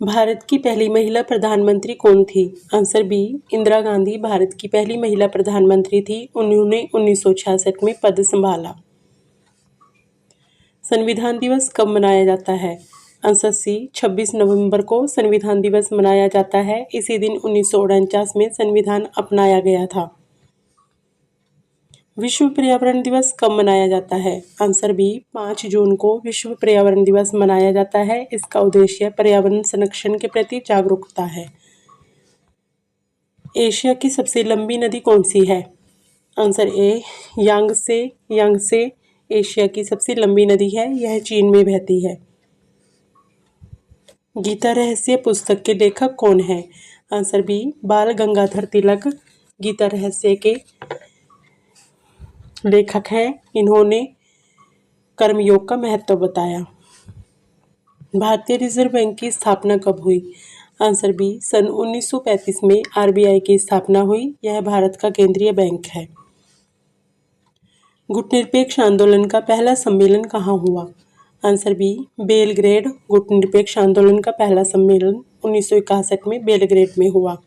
भारत की पहली महिला प्रधानमंत्री कौन थी? आंसर बी इंदिरा गांधी भारत की पहली महिला प्रधानमंत्री थी। उन्होंने 1966 में पद संभाला। संविधान दिवस कब मनाया जाता है? आंसर सी 26 नवंबर को संविधान दिवस मनाया जाता है। इसी दिन 1949 में संविधान अपनाया गया था। विश्व पर्यावरण दिवस कब मनाया जाता है? आंसर बी 5 जून को विश्व पर्यावरण दिवस मनाया जाता है। इसका उद्देश्य पर्यावरण संरक्षण के प्रति जागरूकता है। एशिया की सबसे लंबी नदी कौन सी है? आंसर ए यांगसे। यांगसे एशिया की सबसे लंबी नदी है। यह चीन में बहती है। गीता रहस्य पुस्तक के लेखक कौन है? आंसर बी बाल गंगाधर तिलक गीता रहस्य के लेखक हैं। इन्होंने कर्मयोग का महत्व बताया। भारतीय रिजर्व बैंक की स्थापना कब हुई? आंसर बी सन 1935 में आरबीआई की स्थापना हुई। यह भारत का केंद्रीय बैंक है। गुटनिरपेक्ष आंदोलन का पहला सम्मेलन कहाँ हुआ? Answer B Belgrade. गुटनिरपेक्ष आंदोलन का पहला सम्मेलन 1961 में बेलग्रेड में हुआ।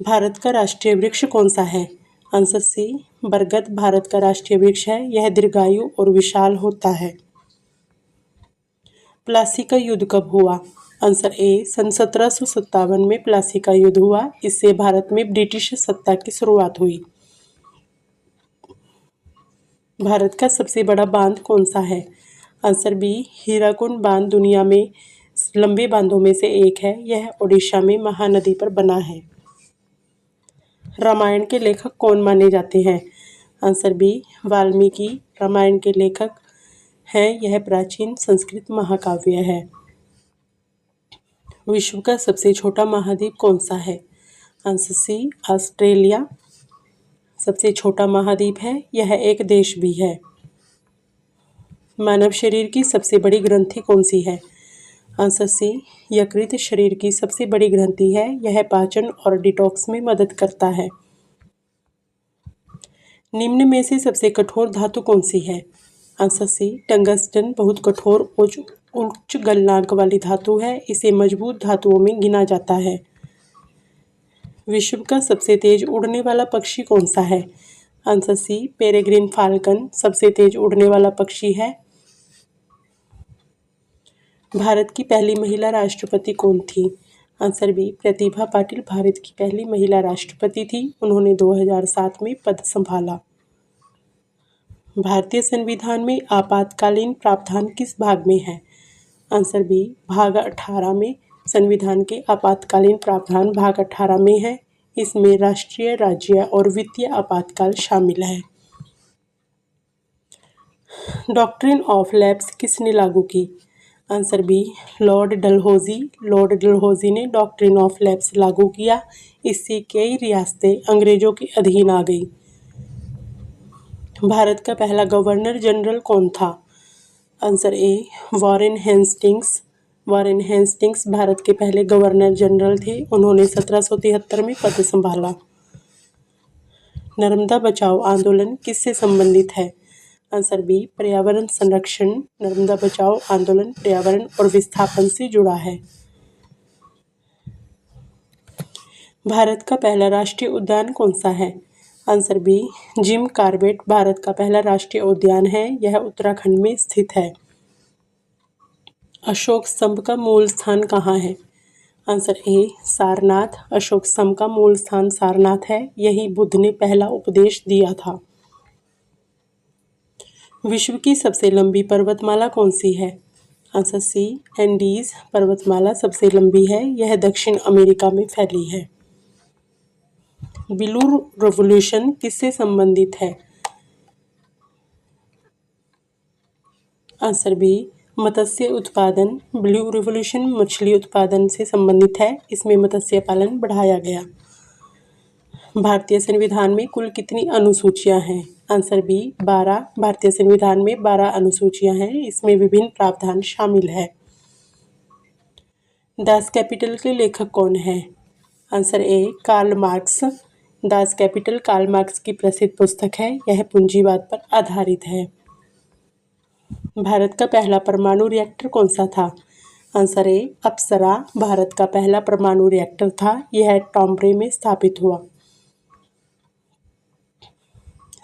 भारत का राष्ट्रीय वृक्ष कौन सा है? आंसर सी बरगद भारत का राष्ट्रीय वृक्ष है। यह दीर्घायु और विशाल होता है। प्लासी का युद्ध कब हुआ? आंसर ए सन 1757 में प्लासी का युद्ध हुआ। इससे भारत में ब्रिटिश सत्ता की शुरुआत हुई। भारत का सबसे बड़ा बांध कौन सा है? आंसर बी हीराकुंड बांध दुनिया में लंबे बांधों में से एक है। यह ओडिशा में महानदी पर बना है। रामायण के लेखक कौन माने जाते हैं? आंसर बी वाल्मीकि रामायण के लेखक हैं। यह प्राचीन संस्कृत महाकाव्य है। विश्व का सबसे छोटा महाद्वीप कौन सा है? आंसर सी ऑस्ट्रेलिया सबसे छोटा महाद्वीप है। यह एक देश भी है। मानव शरीर की सबसे बड़ी ग्रंथि कौन सी है? आंसर सी यकृत शरीर की सबसे बड़ी ग्रंथि है। यह पाचन और डिटॉक्स में मदद करता है। निम्न में से सबसे कठोर धातु कौन सी है? आंसर सी टंगस्टन बहुत कठोर उच्च गलनांक वाली धातु है। इसे मजबूत धातुओं में गिना जाता है। विश्व का सबसे तेज उड़ने वाला पक्षी कौन सा है? आंसर सी पेरेग्रिन फाल्कन सबसे तेज उड़ने वाला पक्षी है। भारत की पहली महिला राष्ट्रपति कौन थी? आंसर बी प्रतिभा पाटिल भारत की पहली महिला राष्ट्रपति थी। उन्होंने 2007 में पद संभाला। भारतीय संविधान में आपातकालीन प्रावधान किस भाग में है? आंसर बी भाग 18 में। संविधान के आपातकालीन प्रावधान भाग 18 में है। इसमें राष्ट्रीय, राज्य और वित्तीय आपातकाल शामिल है। डॉक्ट्रिन ऑफ लैप्स किसने लागू की? Answer B Lord Dalhousie. Lord Dalhousie ने डॉक्ट्रिन ऑफ लैप्स लागू किया। इससे कई रियासतें अंग्रेजों के अधीन आ गई। भारत का पहला गवर्नर जनरल कौन था? Answer A Warren Hastings. Warren Hastings Bharat के पहले गवर्नर जनरल थे। उन्होंने 1773 में पद संभाला। नर्मदा बचाओ आंदोलन किससे संबंधित है? आंसर बी पर्यावरण संरक्षण। नर्मदा बचाओ आंदोलन पर्यावरण और विस्थापन से जुड़ा है। भारत का पहला राष्ट्रीय उद्यान कौन सा है? आंसर बी जिम कॉर्बेट भारत का पहला राष्ट्रीय उद्यान है। यह उत्तराखंड में स्थित है। अशोक स्तंभ का मूल स्थान कहाँ है? आंसर ए सारनाथ। अशोक स्तंभ का मूल स्थान सारनाथ है। यही बुद्ध ने पहला उपदेश दिया था। विश्व की सबसे लंबी पर्वतमाला कौन सी है? आंसर सी एंडीज पर्वतमाला सबसे लंबी है। यह दक्षिण अमेरिका में फैली है। ब्लू रेवोल्यूशन किससे संबंधित है? आंसर बी मत्स्य उत्पादन। ब्लू रेवोल्यूशन मछली उत्पादन से संबंधित है। इसमें मत्स्य पालन बढ़ाया गया। भारतीय संविधान में कुल कितनी अनुसूचियां हैं? Answer B 12। भारतीय संविधान में 12 अनुसूचियां हैं। इसमें विभिन्न प्रावधान शामिल है। दास कैपिटल के लेखक कौन है? Answer A Karl Marx. Das Kapital Karl Marx की प्रसिद्ध पुस्तक है। यह पूंजीवाद पर आधारित है। भारत का पहला परमाणु रिएक्टर कौन सा था? आंसर ए अप्सरा भारत का पहला परमाणु रिएक्टर था। यह टॉम्ब्रे में स्थापित हुआ।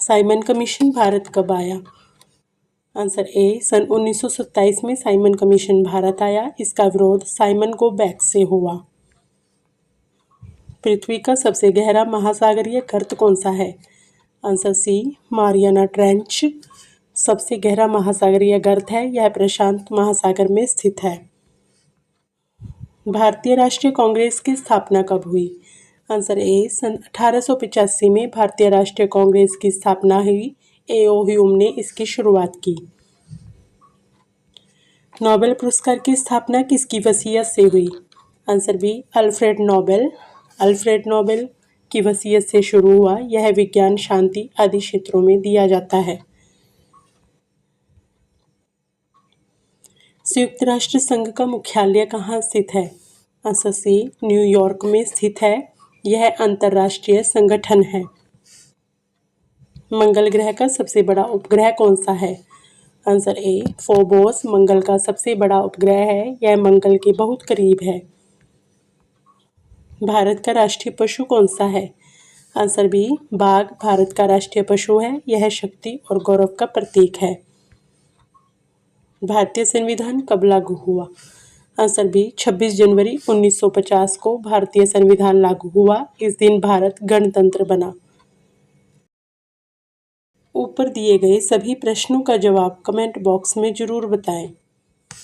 साइमन कमीशन भारत कब आया? आंसर ए सन 1927 में साइमन कमीशन भारत आया। इसका विरोध साइमन गो बैक से हुआ। पृथ्वी का सबसे गहरा महासागरीय गर्त कौन सा है? आंसर सी मारियाना ट्रेंच सबसे गहरा महासागरीय गर्त है। यह प्रशांत महासागर में स्थित है। भारतीय राष्ट्रीय कांग्रेस की स्थापना कब हुई? आंसर ए सन 1885 में भारतीय राष्ट्रीय कांग्रेस की स्थापना हुई। ए.ओ. ह्यूम ने इसकी शुरुआत की। नोबेल पुरस्कार की स्थापना किसकी वसीयत से हुई? Answer B Alfred Nobel. Alfred Nobel की वसीयत से शुरू हुआ। यह विज्ञान, शांति आदि क्षेत्रों में दिया जाता है। संयुक्त राष्ट्र संघ का मुख्यालय कहाँ स्थित है? आंसर सी न्यूयॉर्क में स्थित है। यह अंतर्राष्ट्रीय संगठन है। मंगल ग्रह का सबसे बड़ा उपग्रह कौन सा है? आंसर ए फोबोस मंगल का सबसे बड़ा उपग्रह है। यह मंगल के बहुत करीब है। भारत का राष्ट्रीय पशु कौन सा है? आंसर बी बाघ भारत का राष्ट्रीय पशु है। यह शक्ति और गौरव का प्रतीक है। भारतीय संविधान कब लागू हुआ? आंसर बी 26 जनवरी 1950 को भारतीय संविधान लागू हुआ। इस दिन भारत गणतंत्र बना। ऊपर दिए गए सभी प्रश्नों का जवाब कमेंट बॉक्स में जरूर बताएं।